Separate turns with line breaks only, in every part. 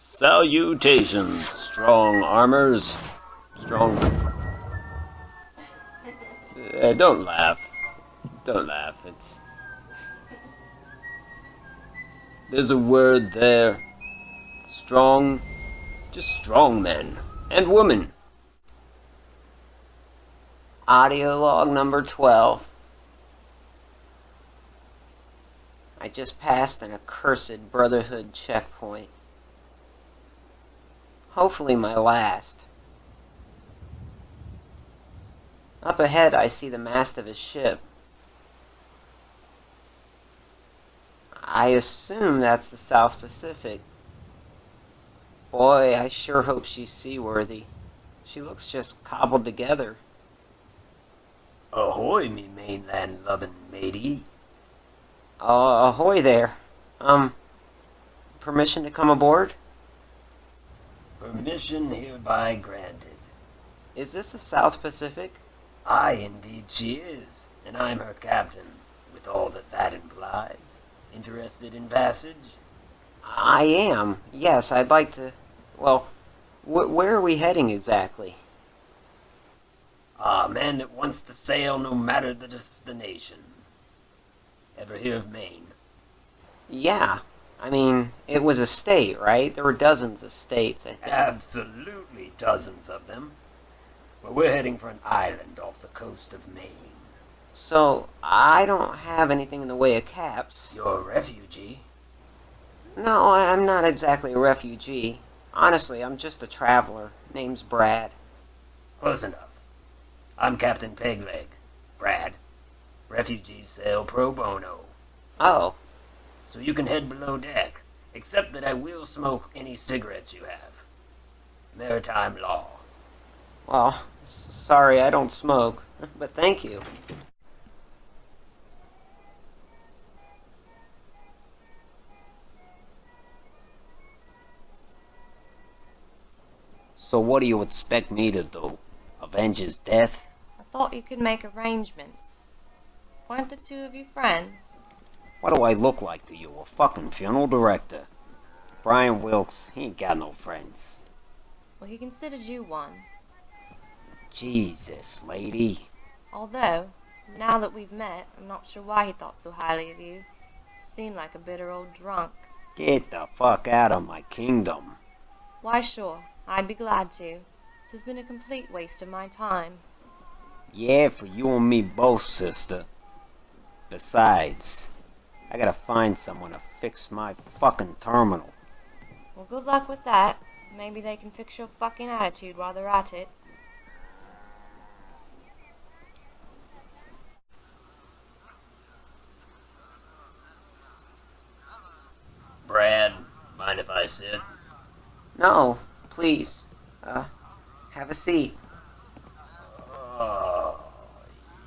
Salutations, strong armors. Strong. Don't laugh. Don't laugh. There's a word there. Strong. Just strong men. And women.
Audio log number 12. I just passed an accursed Brotherhood checkpoint. Hopefully my last. Up ahead I see the mast of his ship. I assume that's the South Pacific. Boy, I sure hope she's seaworthy. She looks just cobbled together.
Ahoy, me mainland-loving matey.
Ahoy there. Permission to come aboard?
Permission hereby granted.
Is this the South Pacific?
Aye, indeed she is, and I'm her captain, with all that implies. Interested in passage?
I am. Yes, I'd like to... Well, where are we heading exactly?
A man that wants to sail no matter the destination. Ever hear of Maine?
Yeah. I mean, it was a state, right? There were dozens of states, I think.
Absolutely dozens of them. But we're heading for an island off the coast of Maine.
So, I don't have anything in the way of caps.
You're a refugee?
No, I'm not exactly a refugee. Honestly, I'm just a traveler. Name's Brad.
Close enough. I'm Captain Pegleg. Brad. Refugees sail pro bono.
Oh.
So you can head below deck, except that I will smoke any cigarettes you have. Maritime law.
Well, sorry I don't smoke, but thank you.
So what do you expect me to do? Avenge his death?
I thought you could make arrangements. Weren't the two of you friends?
What do I look like to you, a fucking funeral director? Brian Wilks, he ain't got no friends.
Well, he considered you one.
Jesus, lady.
Although, now that we've met, I'm not sure why he thought so highly of you. You seem like a bitter old drunk.
Get the fuck out of my kingdom.
Why, sure, I'd be glad to. This has been a complete waste of my time.
Yeah, for you and me both, sister. Besides, I gotta find someone to fix my fucking terminal.
Well, good luck with that. Maybe they can fix your fucking attitude while they're at it.
Brad, mind if I sit?
No, please. Have a seat.
Oh,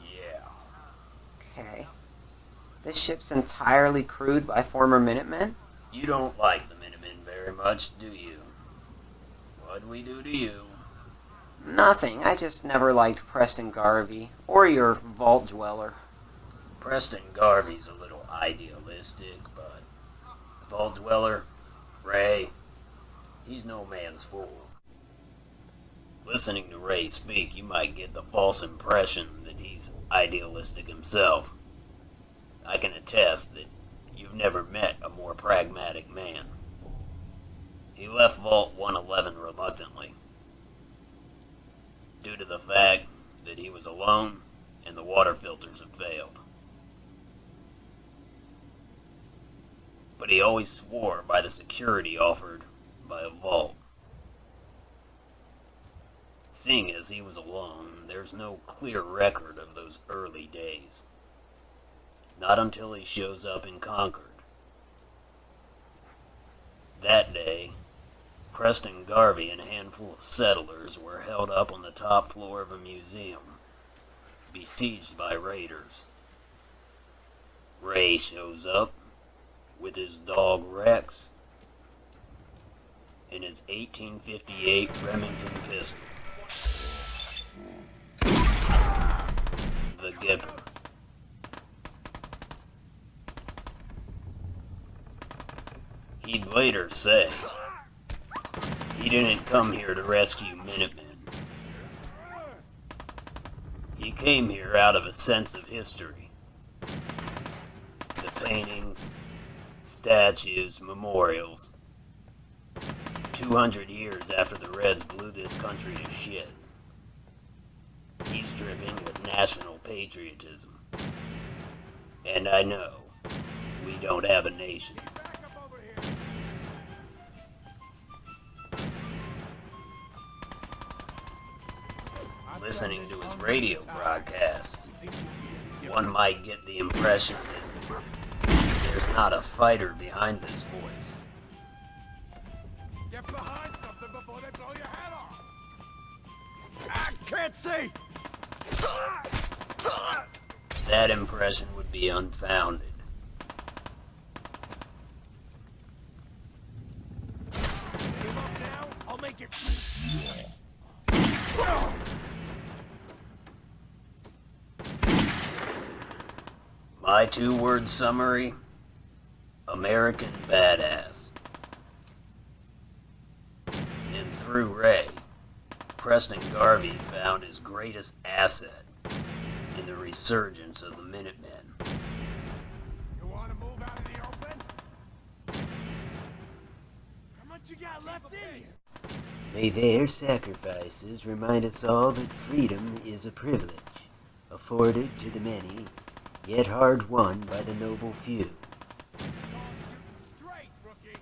yeah.
Okay. This ship's entirely crewed by former Minutemen?
You don't like the Minutemen very much, do you? What'd we do to you?
Nothing. I just never liked Preston Garvey, or your Vault Dweller.
Preston Garvey's a little idealistic, but the Vault Dweller, Ray, he's no man's fool. Listening to Ray speak, you might get the false impression that he's idealistic himself. I can attest that you've never met a more pragmatic man. He left Vault 111 reluctantly, due to the fact that he was alone and the water filters had failed. But he always swore by the security offered by a vault. Seeing as he was alone, there's no clear record of those early days. Not until he shows up in Concord. That day, Preston Garvey and a handful of settlers were held up on the top floor of a museum, besieged by raiders. Ray shows up with his dog Rex and his 1858 Remington pistol. The Gipper. He'd later say, didn't come here to rescue Minutemen. He came here out of a sense of history. The paintings, statues, memorials. 200 years after the Reds blew this country to shit. He's dripping with national patriotism. And I know we don't have a nation. Listening to his radio broadcast, one might get the impression that there's not a fighter behind this voice.
Get behind something before they blow your head off! I can't see!
That impression would be unfounded.
Give up now, I'll make it...
My two-word summary: American badass. And through Ray, Preston Garvey found his greatest asset in the resurgence of the Minutemen.
You wanna move out of the open? How much you got left in you?
May their sacrifices remind us all that freedom is a privilege, afforded to the many, yet hard won by the noble few.
Straight, rookie!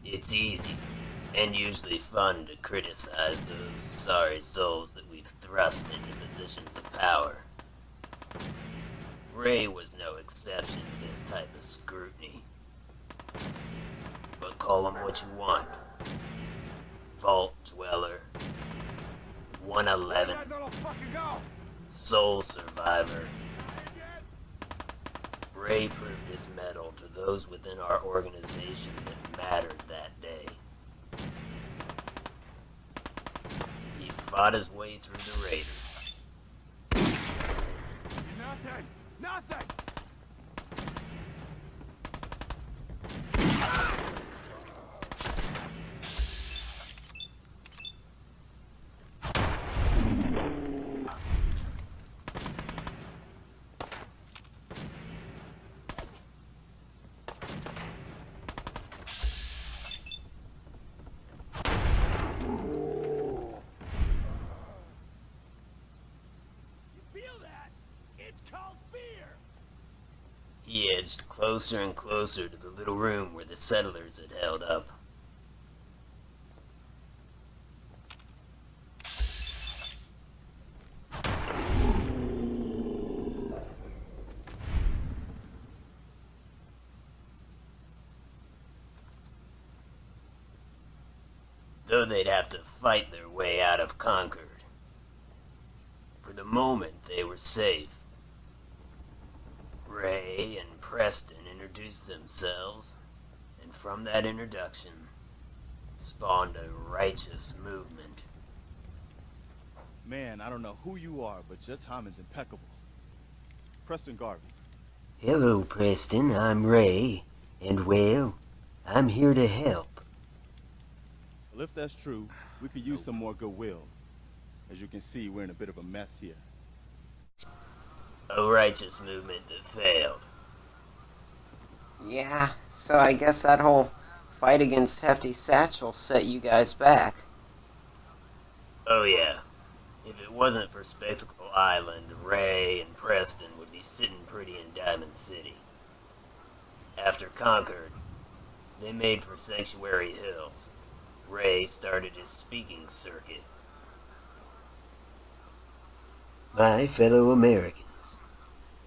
It's easy, and usually fun, to criticize those sorry souls that we've thrust into positions of power. Ray was no exception to this type of scrutiny. But call him what you want. Vault Dweller, 111, Soul Survivor. Ray proved his mettle to those within our organization that mattered that day. He fought his way through the Raiders.
Nothing! Nothing!
He edged closer and closer to the little room where the settlers had held up. Though they'd have to fight their way out of Concord. For the moment, they were safe. Ray and Preston introduced themselves, and from that introduction spawned a righteous movement.
Man, I don't know who you are, but your timing's impeccable. Preston Garvey.
Hello, Preston. I'm Ray, and well, I'm here to help.
Well, if that's true, we could use some more goodwill. As you can see, we're in a bit of a mess here.
A righteous movement that failed.
Yeah, so I guess that whole fight against Hefty Satchel set you guys back.
Oh yeah. If it wasn't for Spectacle Island, Ray and Preston would be sitting pretty in Diamond City. After Concord, they made for Sanctuary Hills. Ray started his speaking circuit.
My fellow Americans,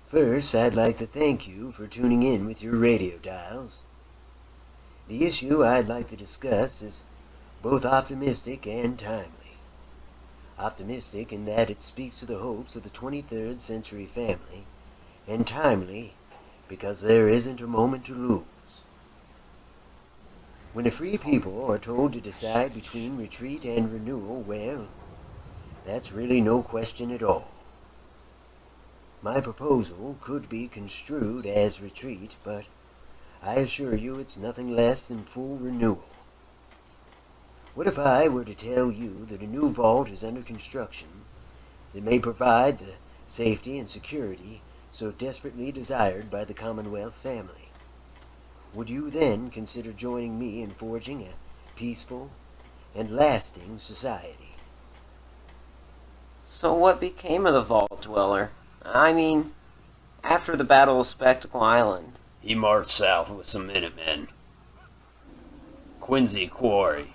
first I'd like to thank you for tuning in with your radio dials. The issue I'd like to discuss is both optimistic and timely. Optimistic in that it speaks to the hopes of the 23rd century family, and timely because there isn't a moment to lose. When a free people are told to decide between retreat and renewal, well, that's really no question at all. My proposal could be construed as retreat, but I assure you it's nothing less than full renewal. What if I were to tell you that a new vault is under construction that may provide the safety and security so desperately desired by the Commonwealth family? Would you then consider joining me in forging a peaceful and lasting society?
So what became of the Vault Dweller? I mean, after the Battle of Spectacle Island.
He marched south with some Minutemen. Quincy Quarry,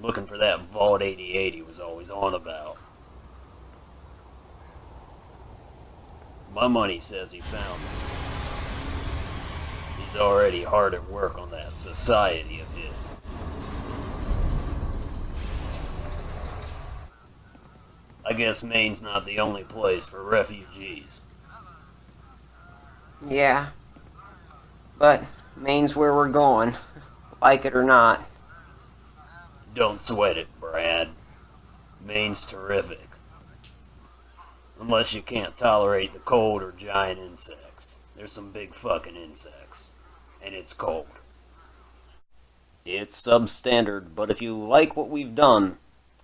looking for that Vault 88 he was always on about. My money says he found it. He's already hard at work on that society of his. I guess Maine's not the only place for refugees.
Yeah. But Maine's where we're going, like it or not.
Don't sweat it, Brad. Maine's terrific. Unless you can't tolerate the cold or giant insects. There's some big fucking insects. And it's cold. It's substandard, but if you like what we've done,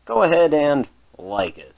go ahead and like it.